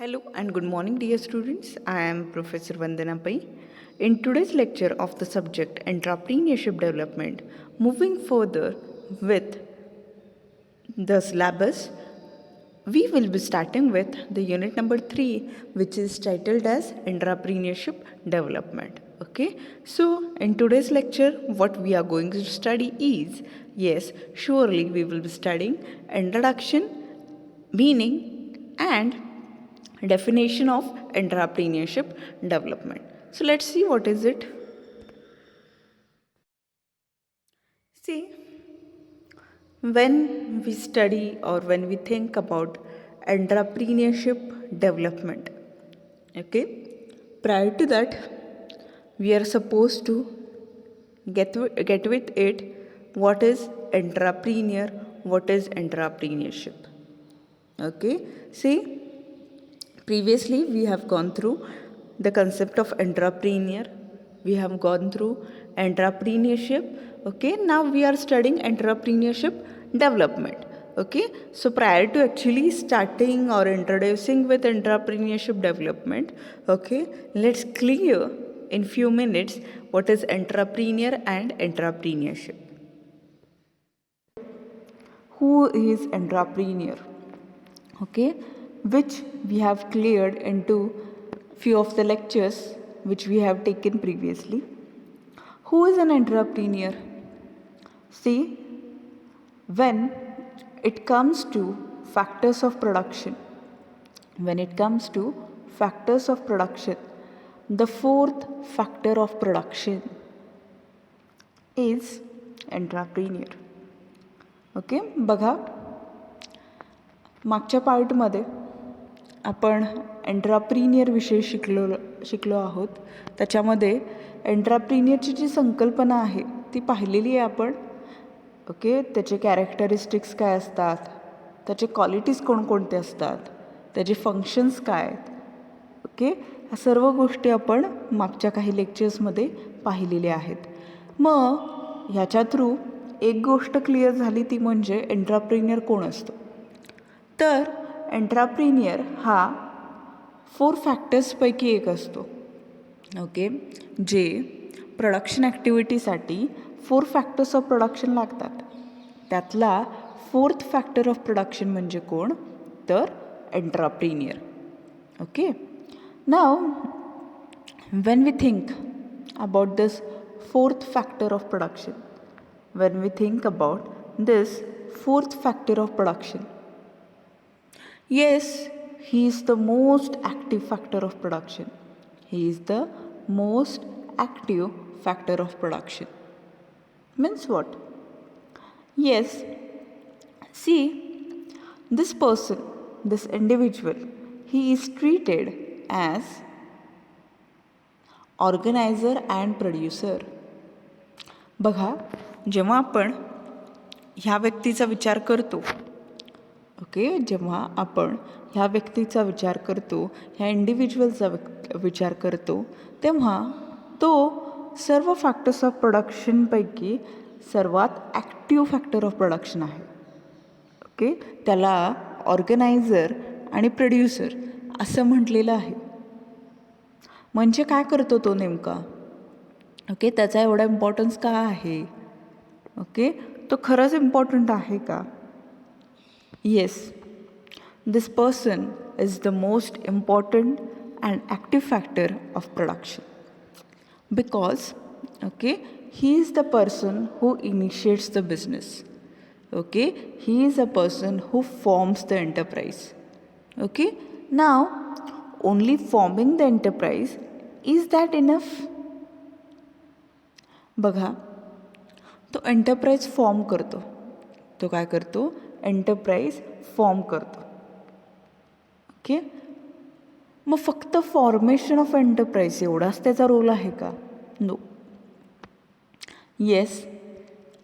Hello and good morning, dear students. I am Professor Vandana Pai. In today's lecture of the subject Entrepreneurship Development, moving further with the syllabus, we will be starting with the unit number 3, which is titled as Entrepreneurship Development. Okay, so in today's lecture, what we are going to study is, yes, surely we will be studying introduction, meaning, and definition of entrepreneurship development. So let's see what is it. See, when we study or when we think about entrepreneurship development, okay, prior to that, we are supposed to get with it what is entrepreneur, what is entrepreneurship. Okay, see, previously we have gone through the concept of entrepreneur, we have gone through entrepreneurship. Okay, now we are studying entrepreneurship development. Okay, so prior to actually starting or introducing with entrepreneurship development, okay, let's clear in few minutes what is entrepreneur and entrepreneurship. Who is entrepreneur? Okay, which we have cleared into few of the lectures which we have taken previously. Who is an entrepreneur? See, when it comes to factors of production, the fourth factor of production is entrepreneur. Okay, बघा, मागच्या पार्टमध्ये आपण एंट्राप्रिनियर शिकलो आहोत. त्याच्यामध्ये एंट्राप्रिनियरची जी संकल्पना आहे ती पाहिलेली आहे आपण. ओके, त्याचे कॅरेक्टरिस्टिक्स काय असतात, त्याचे क्वालिटीज कोणकोणते असतात, त्याचे फंक्शन्स काय आहेत. ओके, ह्या सर्व गोष्टी आपण मागच्या काही लेक्चर्समध्ये पाहिलेल्या आहेत. मग ह्याच्या थ्रू एक गोष्ट क्लिअर झाली, ती म्हणजे एंट्राप्रिनियर कोण असतो. तर एंट्राप्रिनियर हा 4 फॅक्टर्सपैकी एक असतो. ओके, जे प्रोडक्शन ॲक्टिव्हिटीसाठी 4 फॅक्टर्स ऑफ प्रोडक्शन लागतात. त्यातला 4th फॅक्टर ऑफ प्रोडक्शन म्हणजे कोण, तर entrepreneur. Okay, now when we think about this 4th factor of production, when we think about this 4th factor of production, yes, he is the most active factor of production. He is the most active factor of production. Means what? Yes, see, this person, this individual, he is treated as organiser and producer. बघा, जेव्हा आपण ह्या व्यक्तीचा विचार करतो, okay, जेव्हा आपण ह्या व्यक्तीचा विचार करतो, ह्या इंडिव्हिज्युअलचा विचार करतो, तेव्हा तो सर्व फॅक्टर्स ऑफ प्रोडक्शनपैकी सर्वात ॲक्टिव्ह फॅक्टर ऑफ प्रोडक्शन आहे. ओके, त्याला ऑर्गनायझर आणि प्रोड्युसर असं म्हटलेलं आहे. म्हणजे काय करतो तो नेमका, ओके, त्याचा एवढा इम्पॉर्टन्स का आहे, ओके, तो खरंच इम्पॉर्टंट आहे का. Yes, this person is the most important and active factor of production because, okay, he is the person who initiates the business. Okay, he is a person who forms the enterprise. Okay, now only forming the enterprise, is that enough? बघा, तो enterprise form करतो. तो काय करतो, enterprise form करतो. Okay, मग फक्त formation of enterprise एवढाच त्याचा रोल आहे का. No. Yes,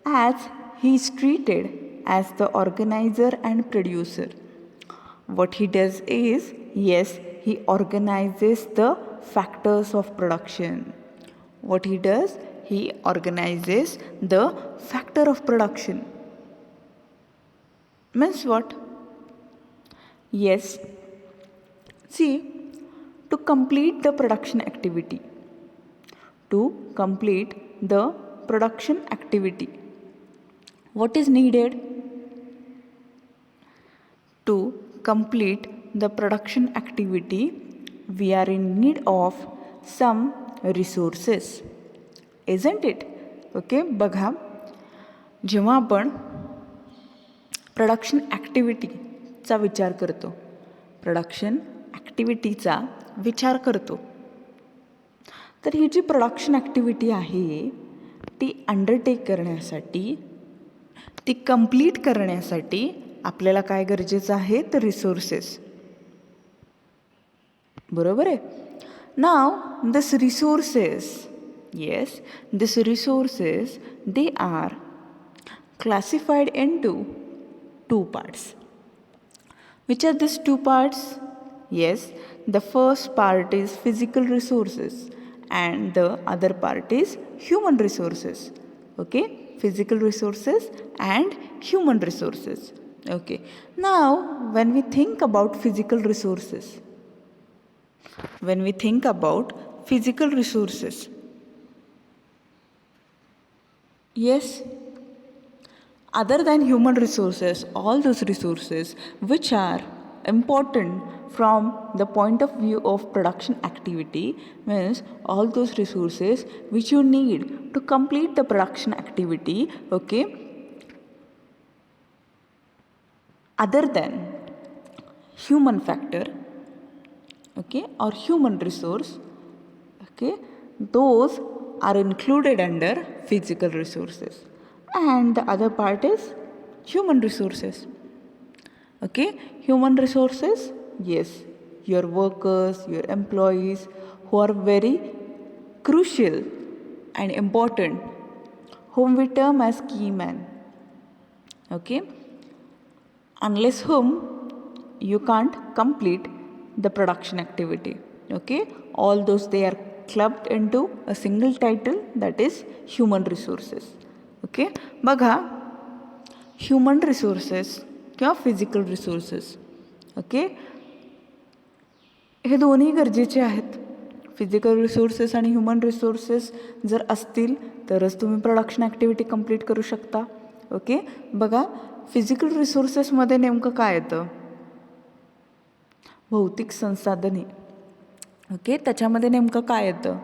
as he is treated as the organiser and producer, what he does is, yes, he organizes the factors of production. What he does, he organizes the factor of production. Means what? Yes, See, to complete the production activity, what is needed? To complete the production activity, we are in need of some resources, isn't it? Okay, बघा, जेव्हा आपण production ॲक्टिव्हिटीचा विचार करतो, तर ही जी production activity आहे ती undertake करण्यासाठी, ती कंप्लीट करण्यासाठी आपल्याला काय गरजेचं आहे? तर रिसोर्सेस. बरोबर आहे. Now this resources they are classified into two parts. Which are these two parts? Yes, the first part is physical resources and the other part is human resources. Okay, physical resources and human resources. Okay, now when we think about physical resources, yes, other than human resources, all those resources which are important from the point of view of production activity, means all those resources which you need to complete the production activity, okay, other than human factor, okay, or human resource, okay, those are included under physical resources. And the other part is human resources. Okay, human resources, yes, your workers, your employees who are very crucial and important, whom we term as key man. Okay, unless whom you can't complete the production activity. Okay, all those they are clubbed into a single title, that is human resources. Okay, बघा, human resources किंवा physical resources, okay, हे दोन्ही गरजेचे आहेत. Physical resources आणि human resources जर असतील तरच तुम्ही प्रोडक्शन ॲक्टिव्हिटी कंप्लीट करू शकता. ओके, बघा, फिजिकल रिसोर्सेसमध्ये नेमकं काय येतं? भौतिक संसाधने. ओके, त्याच्यामध्ये नेमकं काय येतं?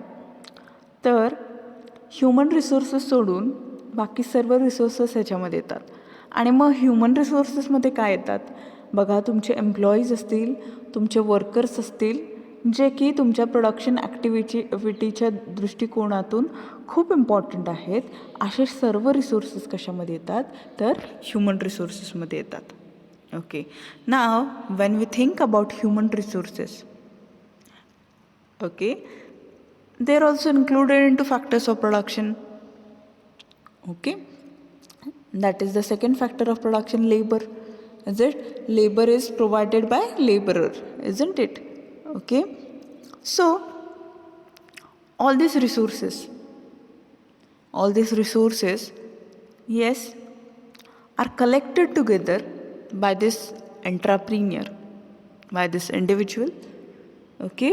तर ह्युमन रिसोर्सेस सोडून बाकी सर्व रिसोर्सेस ह्याच्यामध्ये येतात. आणि मग ह्युमन रिसोर्सेसमध्ये काय येतात? बघा, तुमचे एम्प्लॉईज असतील, तुमचे वर्कर्स असतील, जे की तुमच्या प्रोडक्शन ॲक्टिव्हिटीच्या दृष्टिकोनातून खूप इम्पॉर्टंट आहेत. असे सर्व रिसोर्सेस कशामध्ये येतात? तर ह्युमन रिसोर्सेसमध्ये येतात. Okay, now when we think about human resources, okay, they are also included into factors of production. Okay, that is the second factor of production, labor. Is it? Labor is provided by laborer, isn't it? Okay, so all these resources, yes, are collected together by this entrepreneur, by this individual. Okay,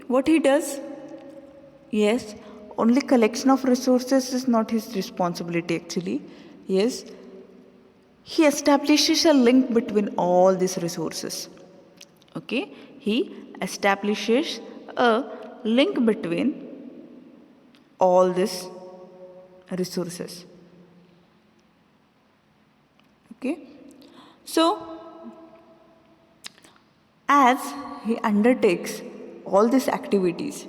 what he does? Yes, only collection of resources is not his responsibility actually. Yes, he establishes a link between all these resources. Okay, he establishes a link between all these resources. Okay, so as he undertakes all these activities,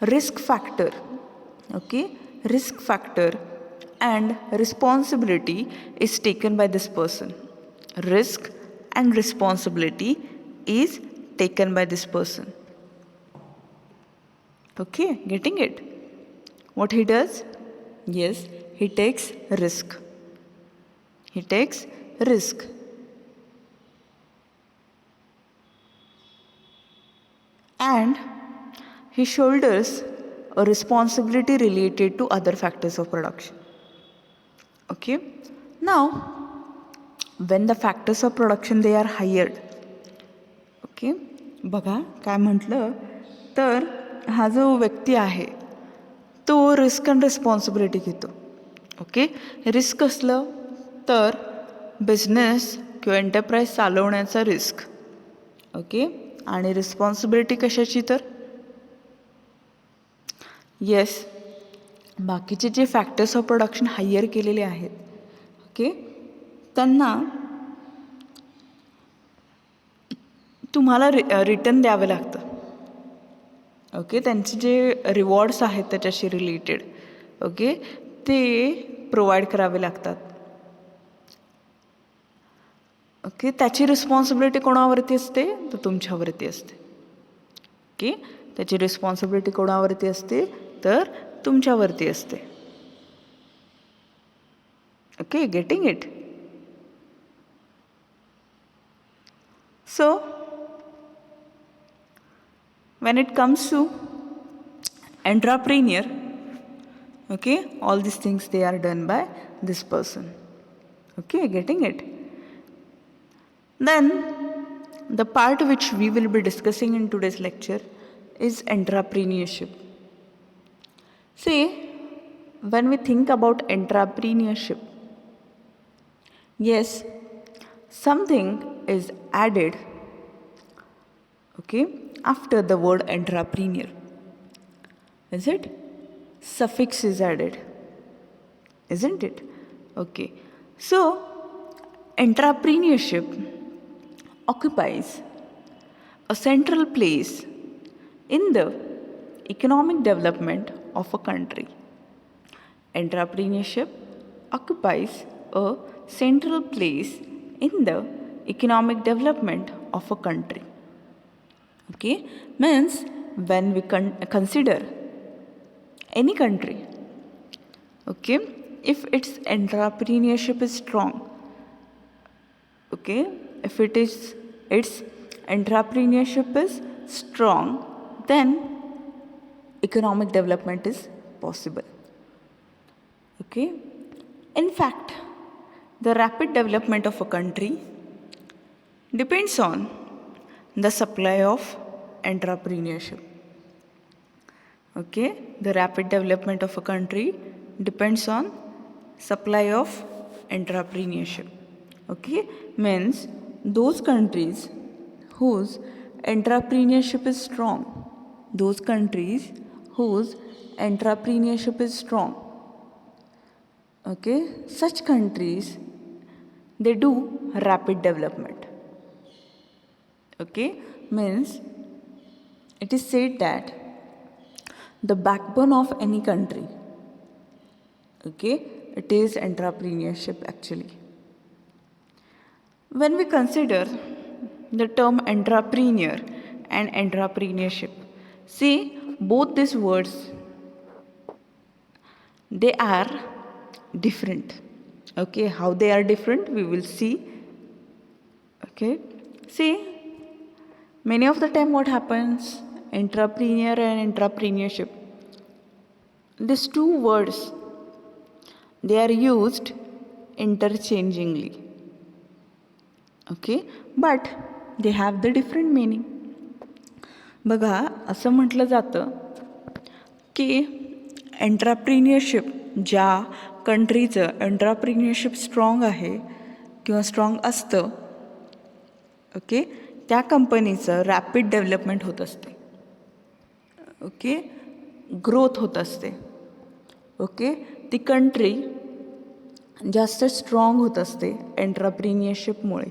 risk factor, okay, risk factor and responsibility is taken by this person. Risk and responsibility is taken by this person. Okay, getting it? What he does? Yes, he takes risk. And he shoulders a responsibility related to other factors of production. Okay, now when the factors of production they are hired. Okay, बघा काय म्हटलं तर हा जो व्यक्ती आहे तो risk and responsibility घेतो. ओके, रिस्क असलं तर बिझनेस किंवा एंटरप्राईज चालवण्याचा रिस्क. ओके, आणि रिस्पॉन्सिबिलिटी कशाची तर येस बाकीचे जे फॅक्टर्स ऑफ प्रोडक्शन हायर केलेले आहेत ओके त्यांना तुम्हाला रिटर्न द्यावे लागतं. ओके, त्यांचे जे रिवॉर्ड्स आहेत त्याच्याशी रिलेटेड ओके ते प्रोव्हाइड करावे लागतात. ओके, त्याची रिस्पॉन्सिबिलिटी कोणावरती असते तर तुमच्यावरती असते. ओके, त्याची रिस्पॉन्सिबिलिटी कोणावरती असते तर तुमच्यावरती असते. Okay, getting it. So when it comes to entrepreneur, okay, all these things they are done by this person. Okay, getting it. Then the part which we will be discussing in today's lecture is entrepreneurship. See, when we think about entrepreneurship, yes, something is added okay after the word entrepreneur. Is it? Suffix is added, isn't it? Okay, so entrepreneurship occupies a central place in the economic development of a country. Entrepreneurship occupies a central place in the economic development of a country. Okay, means when we consider any country, okay, if its entrepreneurship is strong, okay, if its entrepreneurship is strong, then economic development is possible. Okay, in fact, the rapid development of a country depends on the supply of entrepreneurship. Okay, the rapid development of a country depends on supply of entrepreneurship. Okay, means those countries whose entrepreneurship is strong, those countries whose entrepreneurship is strong, okay, such countries they do rapid development. Okay, means it is said that the backbone of any country, okay, it is entrepreneurship actually. When we consider the term entrepreneur and entrepreneurship, see both these words they are different. Okay, how they are different we will see. Okay, see, many of the time what happens, entrepreneur and entrepreneurship, these two words they are used interchangingly. Okay, but they have the different meaning. बघा असं म्हटलं जातं की एंटरप्रिनियरशिप ज्या कंट्रीचं एंटरप्रिनियरशिप strong आहे किंवा strong असतं okay त्या कंपनीचं रॅपिड डेव्हलपमेंट होत असते. ओके, ग्रोथ होत असते. ओके, ती कंट्री जास्त स्ट्रॉंग होत असते एंटरप्रिनियरशिपमुळे.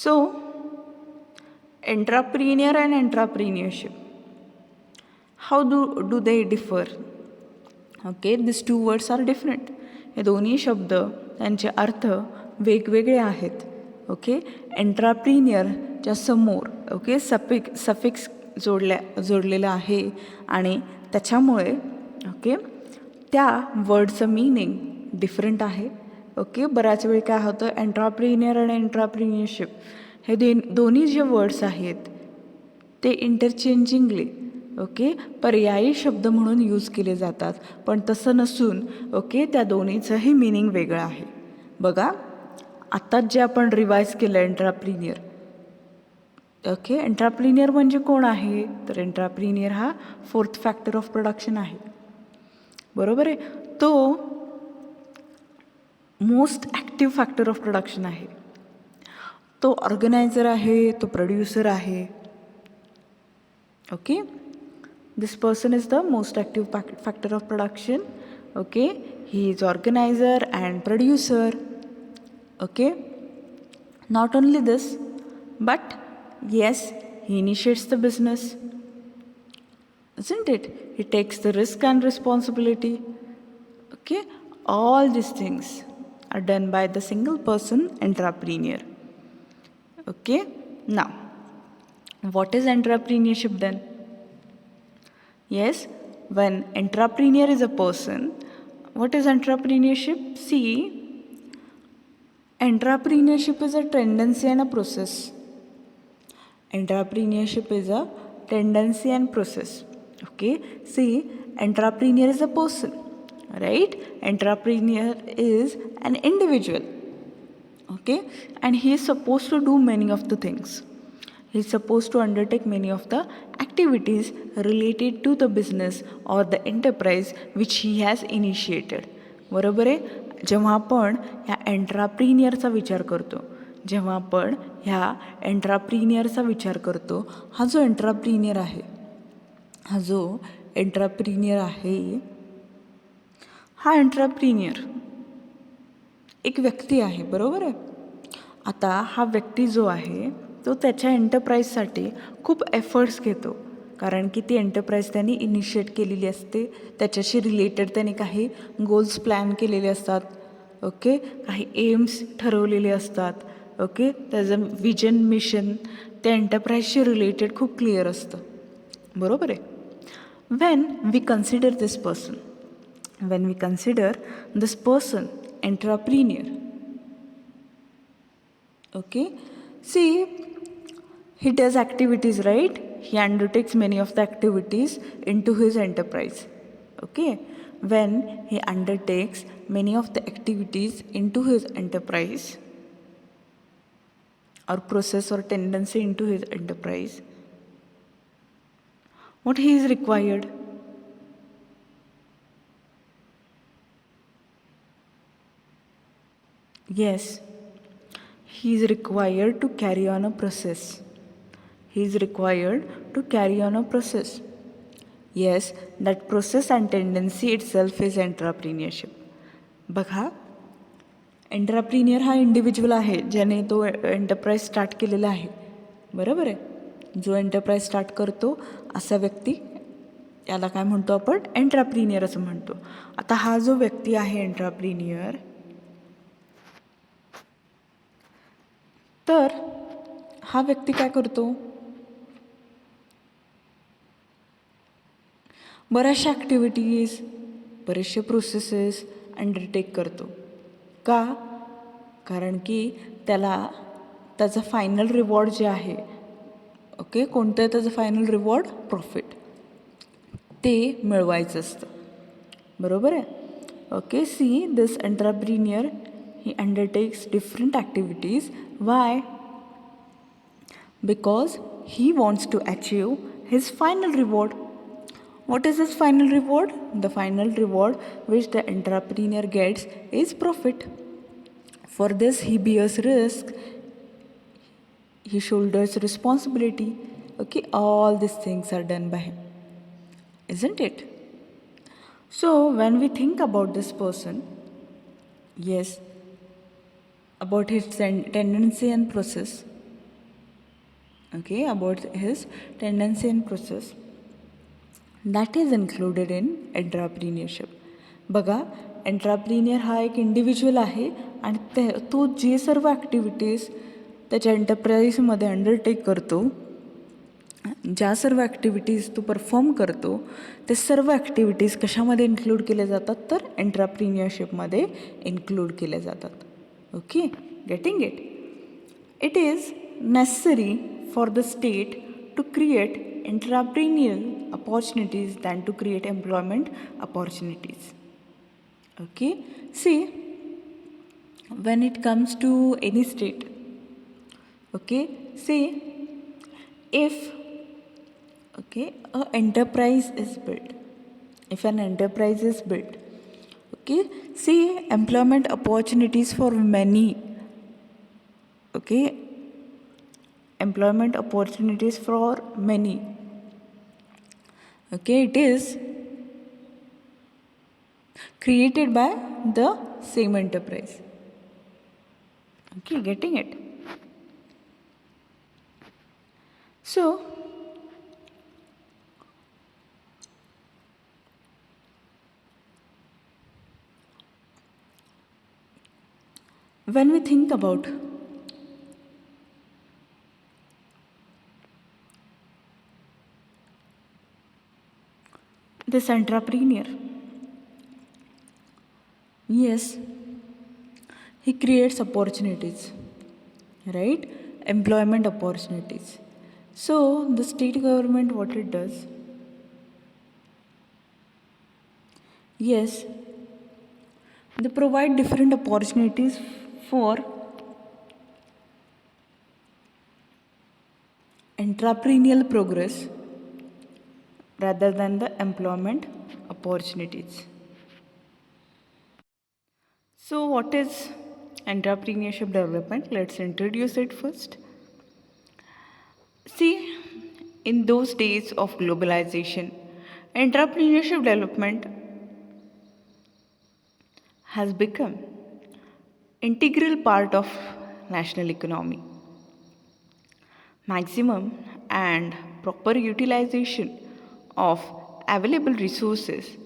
So, entrepreneur and entrepreneurship, how do they differ? Okay, these two words are different. हे दोन्ही शब्द त्यांचे अर्थ वेगवेगळे आहेत. ओके, एंटरप्रिनियरच्या समोर ओके सफिक्स जोडलेला आहे आणि त्याच्यामुळे ओके त्या वर्डचं मीनिंग डिफरंट आहे. ओके, बऱ्याच वेळ काय होतं एंटरप्रिनियर आणि एंटरप्रिनियरशिप हे दोन्ही जे वर्ड्स आहेत ते इंटरचेंजिंगली ओके पर्यायी शब्द म्हणून यूज केले जातात, पण तसं नसून ओके त्या दोन्हीचंही मिनिंग वेगळं आहे. बघा आत्ताच जे आपण रिवाईज केलं एंट्राप्रिनियर. ओके एंट्राप्रिनियर म्हणजे कोण आहे, तर एंट्राप्रिनियर हा 4th फॅक्टर ऑफ प्रोडक्शन आहे. बरोबर आहे. तो most active factor of production आहे. तो ऑर्गनायझर आहे, तो प्रोड्युसर आहे. Okay this person is the most active factor of production. Okay he is organiser and producer. Okay not only this but yes he initiates the business, isn't it? He takes the risk and responsibility. Okay all these things are done by the single person entrepreneur. Okay now what is entrepreneurship then? Yes, when entrepreneur is a person, what is entrepreneurship? See, entrepreneurship is a tendency and a process. Entrepreneurship is a tendency and process. Okay see, entrepreneur is a person, right? Entrepreneur is an individual. Okay and he is supposed to do many of the things. He is supposed to undertake many of the activities related to the business or the enterprise which he has initiated. बरोबर आहे. जेव्हा आपण ह्या एंट्राप्रिनियरचा विचार करतो, जेव्हा आपण ह्या एंट्राप्रिनियरचा विचार करतो, हा जो एंट्राप्रिनियर आहे, हा एंट्राप्रिनियर एक व्यक्ती आहे. बरोबर आहे. आता हा व्यक्ती जो आहे तो त्याच्या एंटरप्राईजसाठी खूप एफर्ट्स घेतो, कारण की ती एंटरप्राईज त्यांनी इनिशिएट केलेली असते. त्याच्याशी रिलेटेड त्यांनी काही गोल्स प्लॅन केलेले असतात. ओके काही एम्स ठरवलेले असतात. ओके त्याचं विजन मिशन त्या एंटरप्राईजशी रिलेटेड खूप क्लिअर असतं. बरोबर आहे. when we consider this person entrepreneur, okay see he does activities, right? He undertakes many of the activities into his enterprise. Okay when he undertakes many of the activities into his enterprise or process or tendency into his enterprise, what he is required? Yes, he is required to carry on a process. Yes, that process and tendency itself is entrepreneurship. बघा एंट्राप्रिनियर हा individual आहे ज्याने तो enterprise start केलेला आहे. बरोबर आहे. जो एंटरप्राईज स्टार्ट करतो असा व्यक्ती याला काय म्हणतो आपण? एंट्राप्रिनियर असं म्हणतो. आता हा जो व्यक्ती आहे एंट्राप्रिनियर, तर हा व्यक्ती काय करतो? बऱ्याचशा ॲक्टिव्हिटीज, बरेचसे प्रोसेसेस अंडरटेक करतो. का? कारण की त्याला त्याचं फायनल रिवॉर्ड जे आहे, ओके कोणतं आहे त्याचं फायनल रिवॉर्ड? प्रॉफिट. ते मिळवायचं असतं. बरोबर आहे. Okay see this entrepreneur he undertakes different activities. Why? Because he wants to achieve his final reward. What is his final reward? The final reward which the entrepreneur gets is profit. For this he bears risk, he shoulders responsibility. Okay, all these things are done by him, isn't it? So when we think about this person, yes, about his tendency and process, okay, about his tendency and process, that is included in entrepreneurship. बघा एंट्राप्रिनियर हा एक individual आहे आणि तो जे सर्व activities त्याच्या एंटरप्राईजमध्ये undertake करतो, ज्या सर्व activities तो परफॉर्म करतो, ते सर्व ॲक्टिव्हिटीज कशामध्ये इन्क्लूड केल्या जातात? तर एंट्राप्रिनियरशिपमध्ये इन्क्लूड केल्या जातात. Okay, getting it? It is necessary for the state to create entrepreneurial opportunities than to create employment opportunities. Okay, see, when it comes to any state, okay, say if a enterprise is built, if an enterprise is built, okay, see employment opportunities for many, okay, employment opportunities for many, okay, it is created by the same enterprise. Okay, getting it? So when we think about this entrepreneur, yes, he creates opportunities, right? Employment opportunities. So the state government, what it does, yes, they provide different opportunities for entrepreneurial progress rather than the employment opportunities. So, what is entrepreneurship development? Let's introduce it first. See, in those days of globalization, entrepreneurship development has become integral part of national economy. Maximum and proper utilization of available resources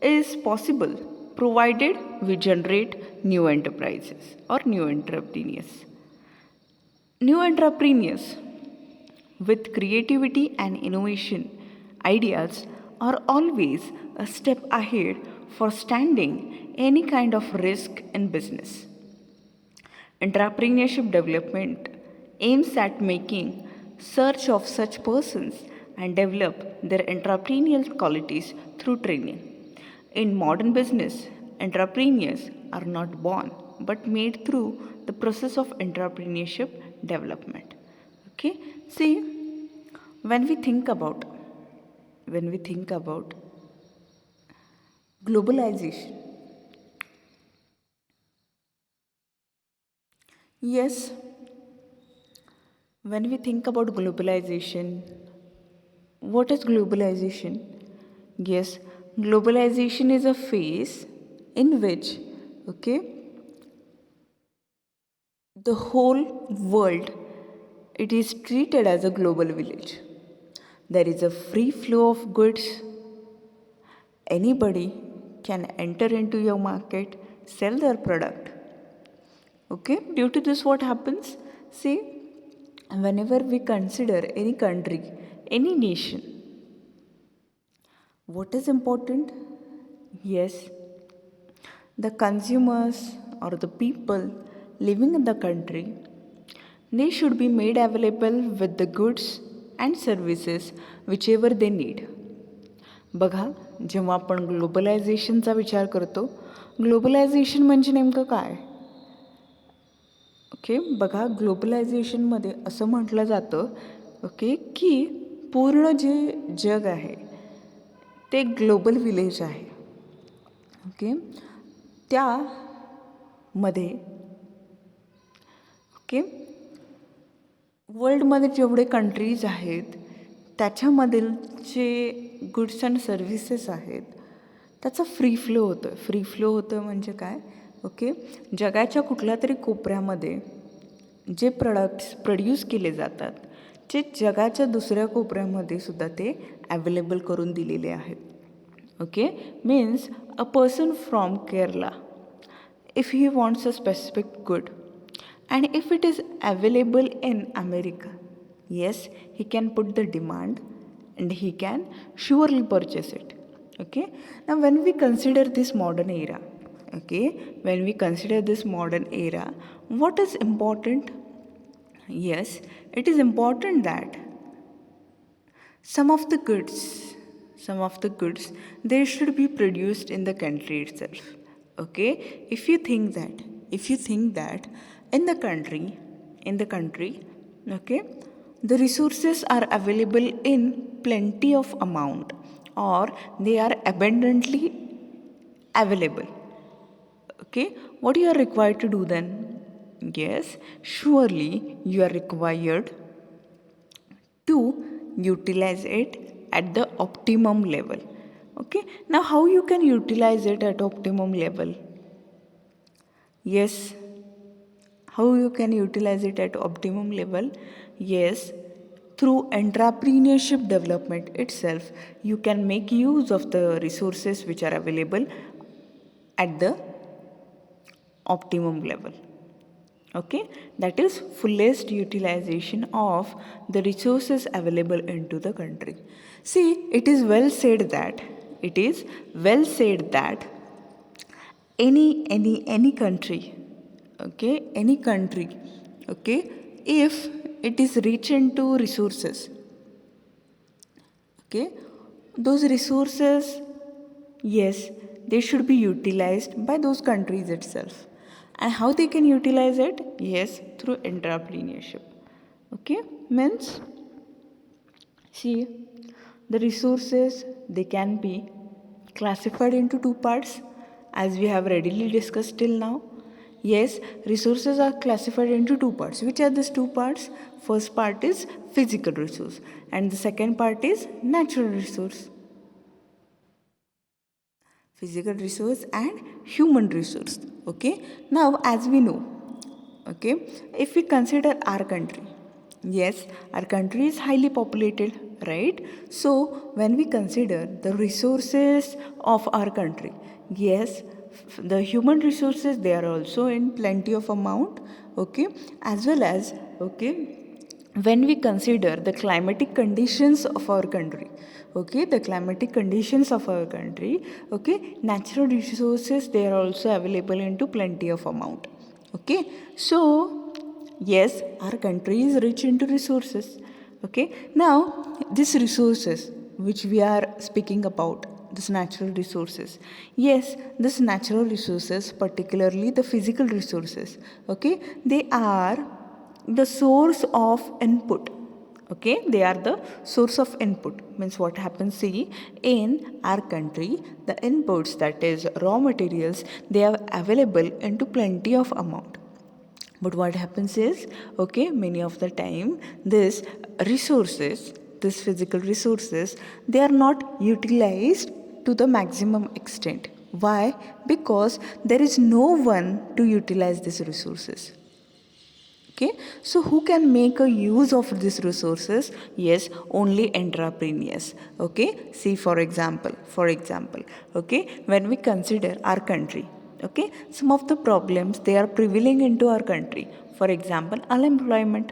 is possible provided we generate new enterprises or new entrepreneurs. New entrepreneurs with creativity and innovation ideas are always a step ahead for standing any kind of risk in business. Entrepreneurship development aims at making search of such persons and develop their entrepreneurial qualities through training. In modern business, entrepreneurs are not born but made through the process of entrepreneurship development. Okay, see, when we think about globalization, yes, when we think about globalization, what is globalization? Yes, globalization is a phase in which, okay, the whole world, it is treated as a global village. There is a free flow of goods. Anybody can enter into your market, sell their product. Okay, due to this, what happens? See, whenever we consider any country, any nation, what is important? Yes, the consumers or the people living in the country, they should be made available with the goods and services whichever they need. बघा, जेव्हा आपण ग्लोबलायझेशनचा विचार करतो, globalisation म्हणजे नेमकं काय? Okay, बघा, ग्लोबलायझेशनमध्ये असं म्हटलं जातं, ओके, की पूर्ण जे जग आहे ते ग्लोबल विलेज आहे. ओके, त्यामध्ये, ओके, वर्ल्डमध्ये जेवढे कंट्रीज आहेत त्याच्यामधील जे गुड्स अँड सर्व्हिसेस आहेत त्याचा फ्री फ्लो होतो आहे. फ्री फ्लो होतं म्हणजे काय? ओके, जगाच्या कुठल्या तरी कोपऱ्यामध्ये जे प्रोडक्ट्स प्रोड्यूस केले जातात जे जगाच्या दुसऱ्या कोपऱ्यामध्ये सुद्धा ते अवेलेबल करून दिलेले आहेत. Okay, means a person from Kerala, if he wants a specific good and if it is available in America, yes, he can put the demand and he can surely purchase it. Okay, now when we consider this modern era, okay, when we consider this modern era, what is important? Yes, it is important that some of the goods they should be produced in the country itself. Okay, if you think that in the country, okay, the resources are available in plenty of amount, or they are abundantly available, okay, what you are required to do then? Yes, surely you are required to utilize it at the optimum level. Okay, now how you can utilize it at optimum level? Yes, how you can utilize it at optimum level? Yes, through entrepreneurship development itself, you can make use of the resources which are available at the optimum level. Okay, that is fullest utilization of the resources available into the country. See, it is well said that any country, okay, if it is rich into resources, okay, those resources, yes, they should be utilized by those countries itself. And how they can utilize it? Yes, through entrepreneurship. Okay, means, see, the resources, they can be classified into two parts, as we have readily discussed till now. Yes, resources are classified into two parts. Which are these two parts? First part is physical resource, and the second part is natural resource. Physical resource and human resource. Okay, now as we know, okay, if we consider our country, yes, our country is highly populated, right? So when we consider the resources of our country, yes, the human resources, they are also in plenty of amount, okay, as well as, okay, when we consider the climatic conditions of our country, okay, the climatic conditions of our country, okay, natural resources, they are also available into plenty of amount. Okay, so yes, our country is rich into resources. Okay, now these resources which we are speaking about, this natural resources, yes, this natural resources, particularly the physical resources, okay, they are the source of input. Okay, they are the source of input. Means what happens, see, in our country, the inputs, that is raw materials, they are available into plenty of amount. But what happens is, okay, many of the time this resources, this physical resources, they are not utilized to the maximum extent. Why? Because there is no one to utilize these resources. Okay, so who can make a use of these resources? Yes, only entrepreneurs. Okay, see, for example, okay, when we consider our country, okay, some of the problems, they are prevailing into our country. For example, unemployment,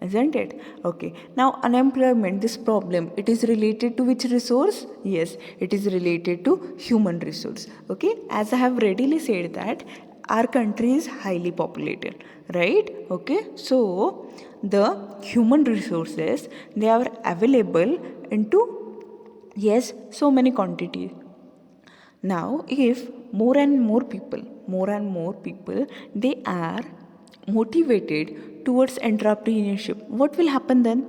isn't it? Okay, now unemployment, this problem, it is related to which resource? Yes, it is related to human resource. Okay, as I have readily said that our country is highly populated, right? Okay, so the human resources, they are available into, yes, so many quantities. Now if more and more people, they are motivated towards entrepreneurship, what will happen then?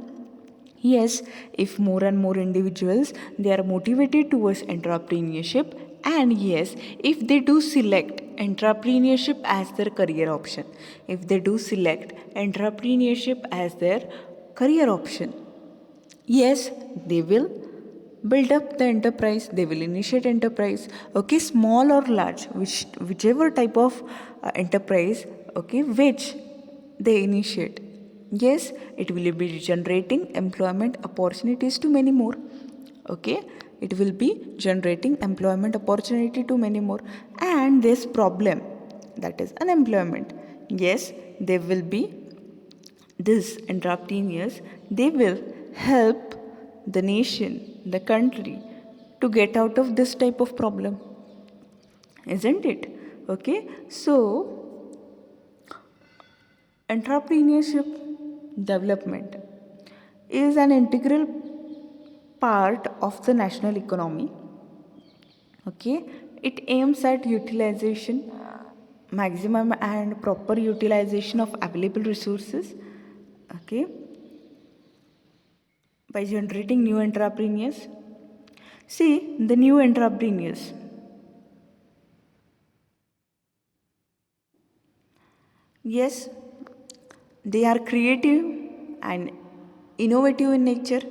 Yes, if more and more individuals, they are motivated towards entrepreneurship, and yes, if they do select entrepreneurship as their career option, if they do select entrepreneurship as their career option, yes, they will build up the enterprise, they will initiate enterprise, okay, small or large, whichever type of enterprise, okay, which they initiate, yes, it will be generating employment opportunities to many more. Okay, it will be generating employment opportunity to many more. And this problem, that is unemployment, yes, they will be, these entrepreneurs, they will help the nation, the country, to get out of this type of problem, isn't it? Okay, so entrepreneurship development is an integral part of the national economy. Okay, it aims at utilization, maximum and proper utilization of available resources. Okay, by generating new entrepreneurs. See, the new entrepreneurs. Yes, they are creative and innovative in nature.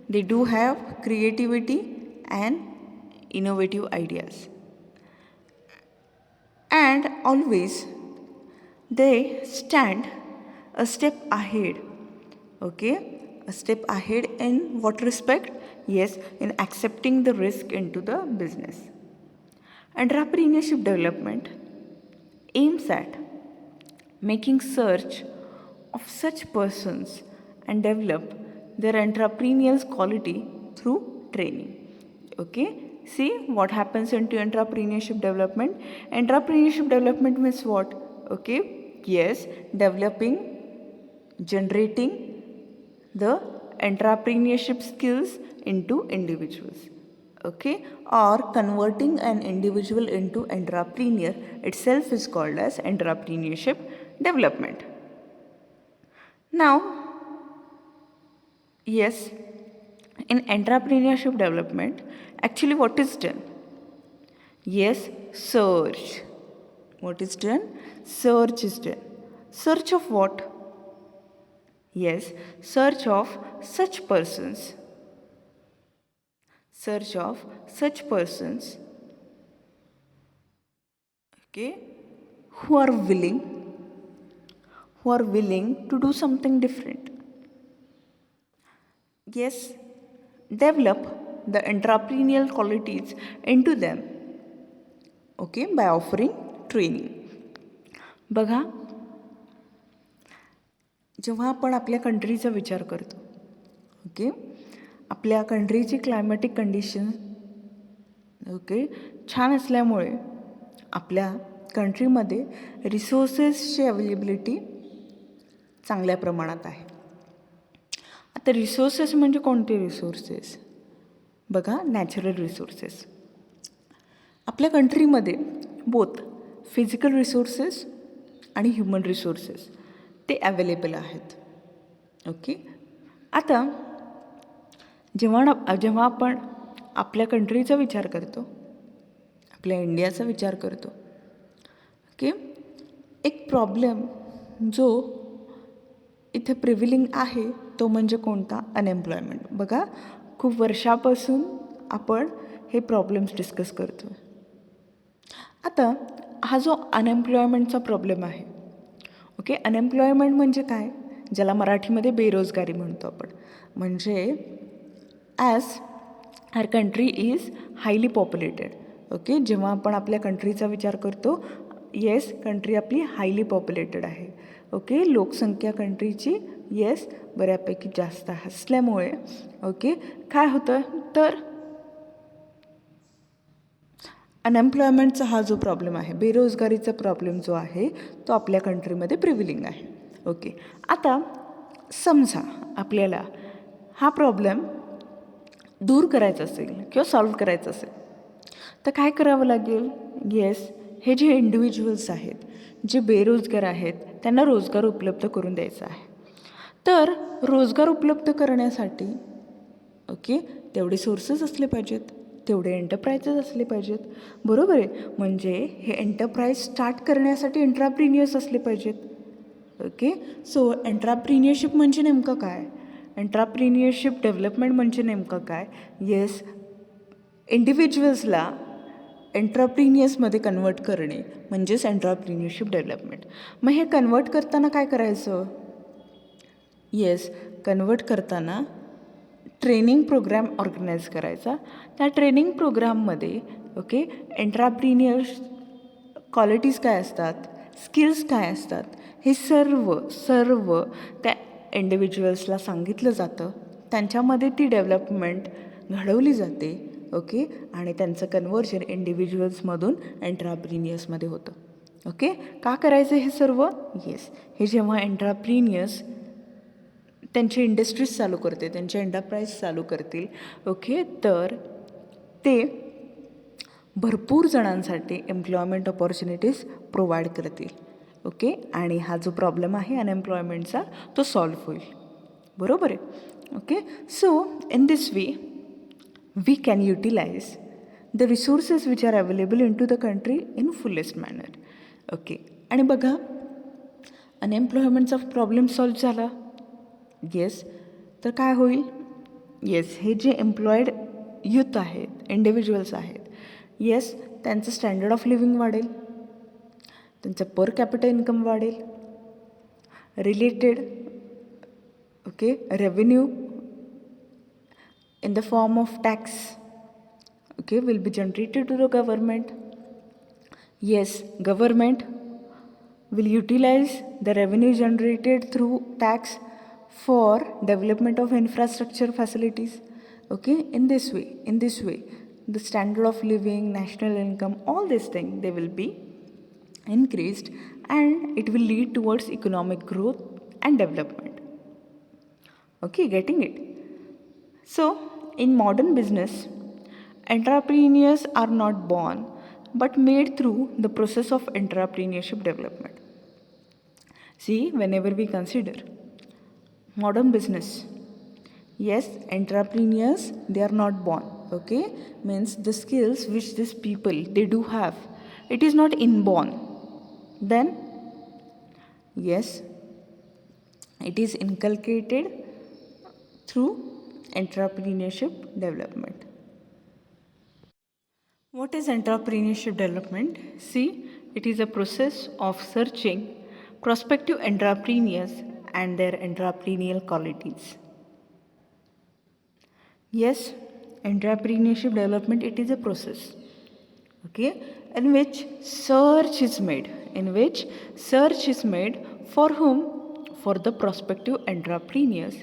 They do have creativity and innovative ideas. And always they stand a step ahead. Okay? A step ahead in what respect? Yes, in accepting the risk into the business. Entrepreneurship development aims at making search of such persons and develop their entrepreneurial quality through training. Okay, see what happens into entrepreneurship development. Entrepreneurship development means what? Okay, yes, developing, generating the entrepreneurship skills into individuals. Okay, or converting an individual into entrepreneur itself is called as entrepreneurship development. Now, yes, in entrepreneurship development, actually what is done? Yes, search. What is done? Search is done. Search of what? Yes, search of such persons. Search of such persons, okay, who are willing to do something different. Yes, develop the entrepreneurial qualities into them, okay, by offering training. बघा, जेव्हा आपण आपल्या कंट्रीचा विचार करतो, okay, आपल्या कंट्रीची climatic condition okay छान असल्यामुळे आपल्या कंट्रीमध्ये रिसोर्सेसची अवेलेबिलिटी चांगल्या प्रमाणात आहे. आता रिसोर्सेस म्हणजे कोणते रिसोर्सेस? बघा, नॅचरल रिसोर्सेस. आपल्या कंट्रीमध्ये बोथ फिजिकल रिसोर्सेस आणि ह्युमन रिसोर्सेस ते अवेलेबल आहेत. ओके, आता जेव्हा आपण आपल्या कंट्रीचा विचार करतो, आपल्या इंडियाचा विचार करतो, ओके, एक प्रॉब्लेम जो इथे प्रिव्हिलिंग आहे तो म्हणजे कोणता? अनएम्प्लॉयमेंट. बघा, खूप वर्षापासून आपण हे प्रॉब्लेम्स डिस्कस करतो. आता हा जो अनएम्प्लॉयमेंटचा प्रॉब्लेम आहे, ओके, अनएम्प्लॉयमेंट म्हणजे काय? ज्याला मराठीमध्ये बेरोजगारी म्हणतो आपण. म्हणजे as our country is highly populated. Okay, जेव्हा आपण आपल्या कंट्रीचा विचार करतो, येस, कंट्री आपली हायली पॉप्युलेटेड आहे. ओके, लोकसंख्या कंट्रीची येस बऱ्यापैकी जास्त असल्यामुळे ओके काय होतं तर अनएम्प्लॉयमेंटचा हा जो प्रॉब्लेम आहे, बेरोजगारीचा प्रॉब्लेम जो आहे तो आपल्या कंट्रीमध्ये प्रिव्हिलिंग आहे. ओके, आता समजा आपल्याला हा प्रॉब्लेम दूर करायचा असेल किंवा सॉल्व्ह करायचा असेल तर काय करावं लागेल? येस, हे जे इंडिव्हिज्युअल्स आहेत, जे बेरोजगार आहेत, त्यांना रोजगार उपलब्ध करून द्यायचा आहे. तर रोजगार उपलब्ध करण्यासाठी ओके तेवढे सोर्सेस असले पाहिजेत, तेवढे एंटरप्राइजेस असले पाहिजेत. बरोबर आहे, म्हणजे हे एंटरप्राइज स्टार्ट करण्यासाठी एंट्राप्रिनियर्स असले पाहिजेत. ओके, सो एंट्राप्रिनियरशिप म्हणजे नेमकं काय? एंट्राप्रिनियरशिप डेव्हलपमेंट म्हणजे नेमकं काय? येस, इंडिव्हिज्युअल्सला एंट्राप्रिनियर्समध्ये कन्वर्ट करणे म्हणजेच एंट्राप्रिनियरशिप डेव्हलपमेंट. मग हे कन्वर्ट करताना काय करायचं? येस, कन्वर्ट करताना ट्रेनिंग प्रोग्राम ऑर्गनाईज करायचा. त्या ट्रेनिंग प्रोग्राममध्ये ओके एंट्राप्रिनियर्स क्वालिटीज काय असतात, स्किल्स काय असतात, हे सर्व त्या इंडिव्हिज्युअल्सला सांगितलं जातं. त्यांच्यामध्ये ती डेव्हलपमेंट घडवली जाते. ओके, आणि त्यांचं कन्व्हर्जन इंडिव्हिज्युअल्समधून एंट्राप्रिनियर्समध्ये होतं. ओके, का करायचं हे सर्व? येस, हे जेव्हा एंट्राप्रिनियर्स त्यांची इंडस्ट्रीज चालू करते, त्यांच्या एंटरप्राईज चालू करतील. ओके, तर ते भरपूर जणांसाठी एम्प्लॉयमेंट ऑपॉर्च्युनिटीज प्रोव्हाइड करतील. ओके, आणि हा जो प्रॉब्लेम आहे अनएम्प्लॉयमेंटचा तो सॉल्व्ह होईल. बरोबर आहे. Okay, so in this way we can utilise the resources which are available in to the country in fullest manner. Okay, आणि बघा अनएम्प्लॉयमेंटचा प्रॉब्लेम सॉल्व्ह झाला. येस, तर काय होईल? येस, हे जे एम्प्लॉईड यूथ आहेत, इंडिव्हिज्युअल्स आहेत, येस, त्यांचं स्टँडर्ड ऑफ लिव्हिंग वाढेल, त्यांचं पर कॅपिटल इन्कम वाढेल, related okay revenue in the form of tax okay will be generated to the government. Yes, government will utilize the revenue generated through tax for development of infrastructure facilities. Okay, in this way the standard of living, national income, all these things they will be increased and it will lead towards economic growth and development. Okay, getting it? So in modern business, entrepreneurs are not born but made through the process of entrepreneurship development. See, whenever we consider modern business, yes, entrepreneurs, they are not born. Okay, means the skills which these people they do have, it is not inborn. Then yes, it is inculcated through entrepreneurship development. What is entrepreneurship development? See, it is a process of searching prospective entrepreneurs and their entrepreneurial qualities. Yes, entrepreneurship development, it is a process, okay, in which search is made for whom? For the prospective entrepreneurs,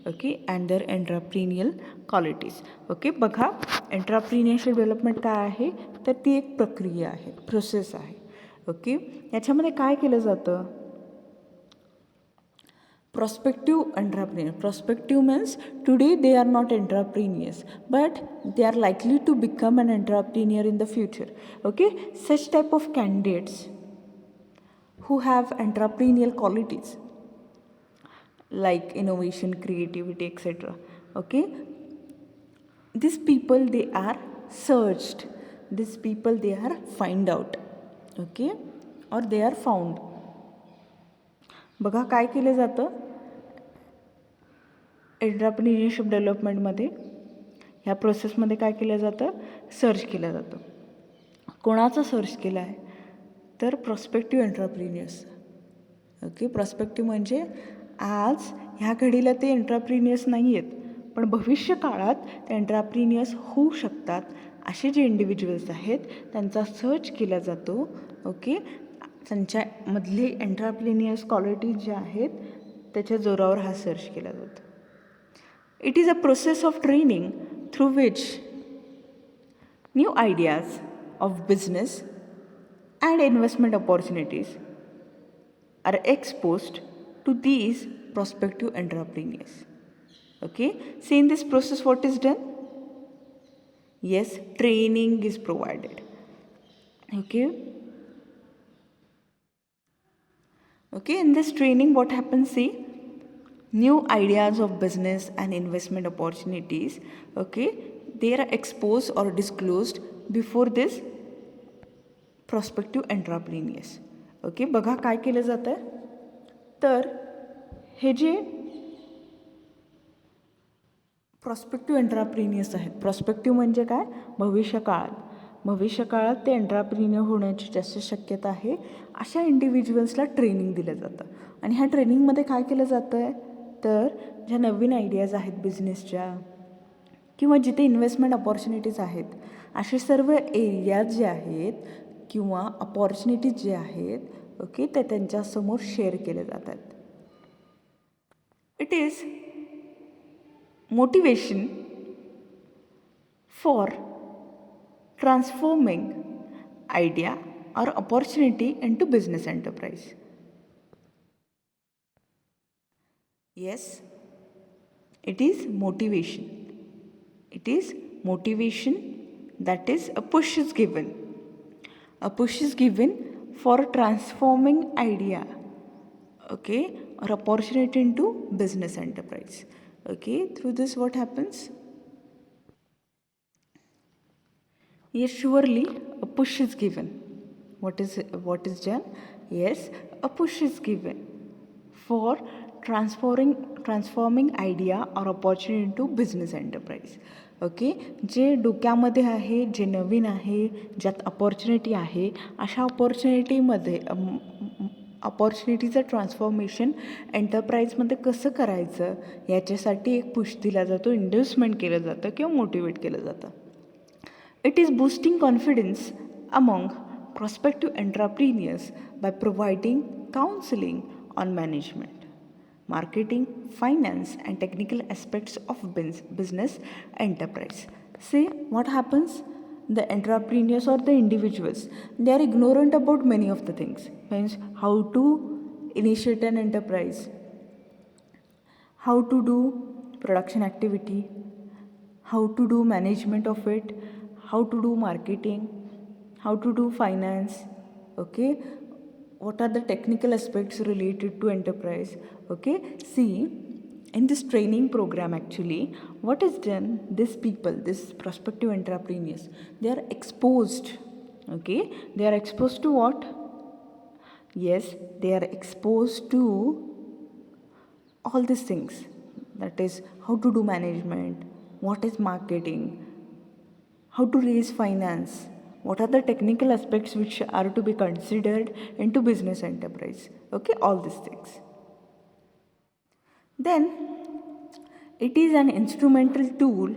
okay, and their entrepreneurial qualities. Okay, बघा entrepreneurship development काय आहे? तर ती एक प्रक्रिया आहे, process आहे. Okay, याच्यामध्ये काय केलं जातं? prospective entrepreneur. Prospective means today they are not entrepreneurs, but they are likely to become an entrepreneur in the future. Okay, such type of candidates who have entrepreneurial qualities like innovation, creativity, etc. Okay, these people they are searched, these people they are find out, okay, or they are found. बघा काय केलं जातं entrepreneurship डेव्हलपमेंटमध्ये, ह्या प्रोसेसमध्ये काय केलं जातं? Search केलं जातं. कोणाचं सर्च केलं आहे? तर प्रॉस्पेक्टिव्ह एंटरप्रिन्युअर्स. ओके, प्रॉस्पेक्टिव्ह म्हणजे आज ह्या घडीला ते एंटरप्रिन्युअर्स नाही आहेत, पण भविष्य काळात ते एंटरप्रिन्युअर्स होऊ शकतात असे जे इंडिव्हिज्युअल्स आहेत त्यांचा सर्च केला जातो. ओके, त्यांच्यामधले एंटरप्रिन्युअर्स क्वालिटीज ज्या आहेत त्याच्या जोरावर हा सर्च केला जातो. It is a process of training through which new ideas of business and investment opportunities are exposed to these prospective entrepreneurs. Okay, see in this process what is done? Yes, training is provided. Okay, okay, in this training what happens? See, new ideas of business and investment opportunities, okay, they are exposed or disclosed before this prospective entrepreneurs. Okay, बघा काय केलं जातं? तर हे जे prospective एंटरप्रिन्युअर्स आहेत, prospective म्हणजे काय? भविष्यकाळात ते एंटरप्रिन्युअर होण्याची जास्त शक्यता आहे अशा इंडिव्हिज्युअल्सला ट्रेनिंग दिलं जातं. आणि ह्या ट्रेनिंगमध्ये काय केलं जातं आहे? तर ज्या नवीन आयडियाज आहेत बिझनेसच्या किंवा जिथे इन्व्हेस्टमेंट ऑपॉर्च्युनिटीज आहेत असे सर्व एरियाज जे आहेत किंवा अपॉर्च्युनिटीज जे आहेत, ओके, ते त्यांच्यासमोर शेअर केले जातात. It is motivation for transforming idea or opportunity into business enterprise. Yes, It is motivation. It is motivation, that is a push is given. A push is given for transforming idea, okay, or opportunity into business enterprise. Okay, through this what happens? Yes, surely a push is given. What is done? Yes, a push is given for transforming idea or opportunity into business enterprise. Okay, जे डोक्यामध्ये आहे, जे नवीन आहे, ज्यात opportunity आहे, अशा अपॉर्च्युनिटीचं transformation एंटरप्राईजमध्ये कसं करायचं याच्यासाठी एक पुश दिला जातो, इंड्युसमेंट केलं जातं किंवा मोटिवेट केलं जातं. It is boosting confidence among prospective entrepreneurs by providing counseling on management, marketing, finance, and technical aspects of business enterprise. See what happens? The entrepreneurs or the individuals, they are ignorant about many of the things. Means how to initiate an enterprise, how to do production activity, how to do management of it, how to do marketing, how to do finance, okay, what are the technical aspects related to enterprise. Okay, see, in this training program actually what is done, these people, these prospective entrepreneurs, they are exposed. Okay, they are exposed to what? Yes, they are exposed to all these things, that is how to do management, what is marketing, how to raise finance, what are the technical aspects which are to be considered into business enterprise. Okay, all these things. Then it is an instrumental tool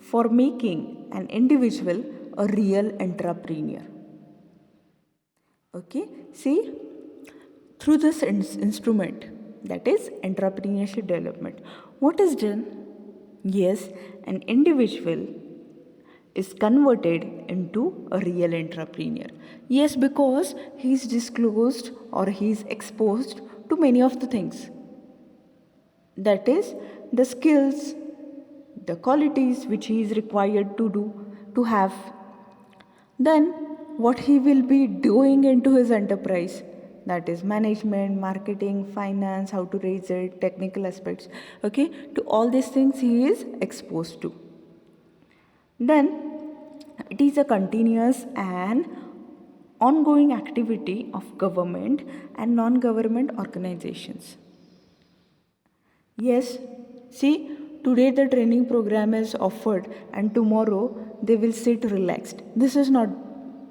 for making an individual a real entrepreneur. Okay, see, through this instrument, that is entrepreneurship development, what is done? Yes, an individual is converted into a real entrepreneur. Yes, because he is disclosed or he is exposed to many of the things. That is the skills, the qualities which he is required to have. Then what he will be doing into his enterprise, that is management, marketing, finance, how to raise it, technical aspects. Okay, to all these things he is exposed to. Then it is a continuous and ongoing activity of government and non-government organizations. Yes, see, today the training program is offered and tomorrow they will sit relaxed. This is not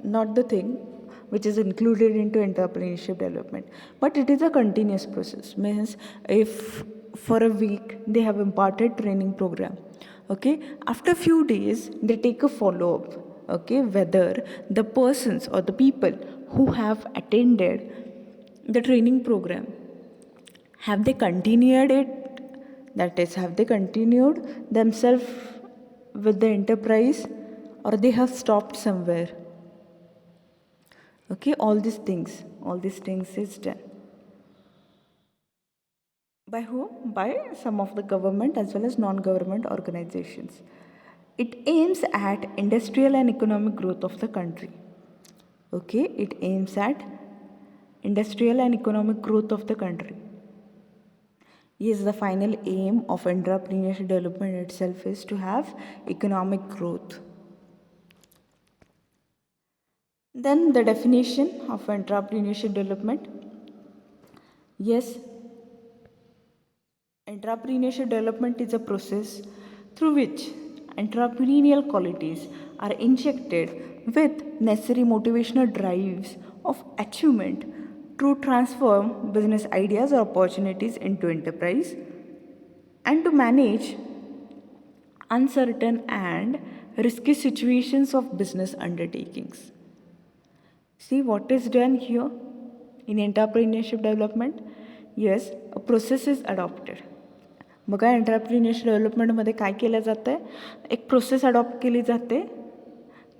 the thing which is included into entrepreneurship development, but it is a continuous process. Means if for a week they have imparted training program, okay, after few days they take a follow-up, okay, whether the persons or the people who have attended the training program, have they continued it, that is, have they continued themselves with the enterprise or they have stopped somewhere. Okay, all these things is done. By whom? By some of the government as well as non-government organizations. It aims at industrial and economic growth of the country. Okay, it aims at industrial and economic growth of the country. Yes, the final aim of entrepreneurship development itself is to have economic growth. Then the definition of entrepreneurship development. Yes, entrepreneurship development is a process through which entrepreneurial qualities are injected with necessary motivational drives of achievement to transform business ideas or opportunities into enterprise and to manage uncertain and risky situations of business undertakings. See what is done here in entrepreneurship development? Yes, a process is adopted. बघा, entrepreneurship डेव्हलपमेंटमध्ये काय केलं जातं आहे, एक process adopt केली जाते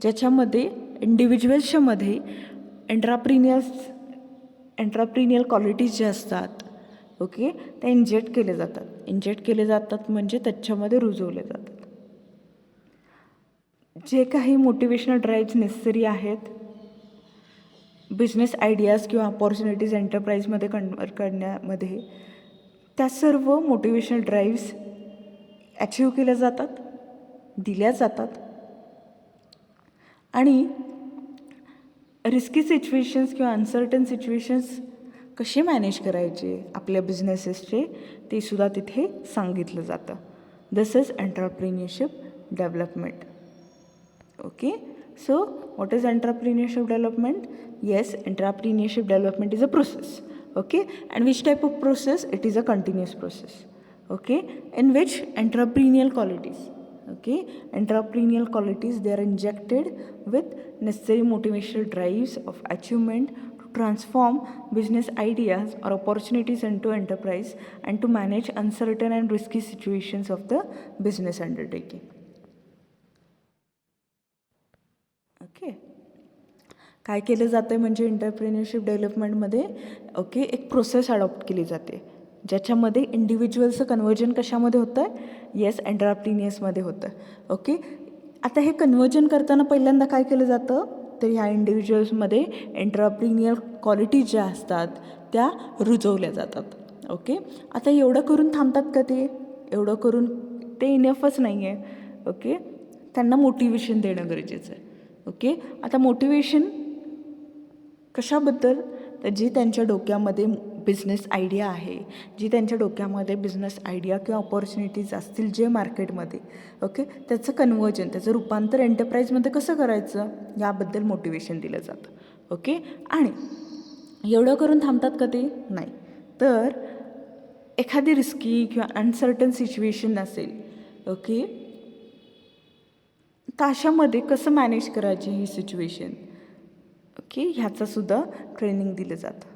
ज्याच्यामध्ये इंडिव्हिज्युअल्सच्यामध्ये एंटरप्रिनियल qualities ज्या असतात, ओके, त्या इंजेक्ट केले जातात. इंजेक्ट केले जातात म्हणजे त्याच्यामध्ये रुजवले जातात. जे काही मोटिवेशनल ड्राईव्ज नेसेसरी आहेत बिझनेस आयडियाज किंवा अपॉर्च्युनिटीज एंटरप्राईजमध्ये कन्वर्ट करण्यामध्ये, त्या सर्व मोटिवेशनल ड्राईव्ज अचीव केल्या जातात, दिल्या जातात. आणि रिस्की सिच्युएशन्स किंवा अनसर्टन सिच्युएशन्स कसे मॅनेज करायचे आपल्या बिझनेसेसचे ते सुद्धा तिथे सांगितलं जातं. This is entrepreneurship development. Okay, so what is entrepreneurship development? Yes, entrepreneurship development is a process. Okay, and which type of process? It is a continuous process. Okay, in which entrepreneurial qualities, they are injected with necessary motivational drives of achievement to transform business ideas or opportunities into enterprise and to manage uncertain and risky situations of the business undertaking. Okay, काय केलं जातं आहे म्हणजे entrepreneurship डेव्हलपमेंटमध्ये एक process adopt केली जाते ज्याच्यामध्ये इंडिव्हिज्युअलचं conversion कशामध्ये होतं आहे? येस, एंटरप्रिनियर्समध्ये होतं. ओके, आता हे कन्वर्जन करताना पहिल्यांदा काय केलं जातं तर ह्या इंडिव्हिज्युअल्समध्ये एंटरप्रिनियर क्वालिटीज ज्या असतात त्या रुजवल्या जातात. ओके, आता एवढं करून थांबतात का ते? एवढं करून ते इनफच नाही आहे. ओके, त्यांना मोटिवेशन देणं गरजेचं आहे. ओके, आता मोटिवेशन कशाबद्दल? तर जी त्यांच्या डोक्यामध्ये बिझनेस आयडिया आहे, जी त्यांच्या डोक्यामध्ये बिझनेस आयडिया किंवा ऑपॉर्च्युनिटीज असतील जे मार्केटमध्ये, ओके, त्याचं कन्वर्जन, त्याचं रूपांतर एंटरप्राईजमध्ये कसं करायचं याबद्दल मोटिवेशन दिलं जातं. ओके, आणि एवढं करून थांबतात का ते? नाही. तर एखादी रिस्की किंवा अनसर्टन सिच्युएशन असेल, ओके, तर अशामध्ये कसं मॅनेज करायची ही सिच्युएशन, ओके, ह्याचंसुद्धा ट्रेनिंग दिलं जातं.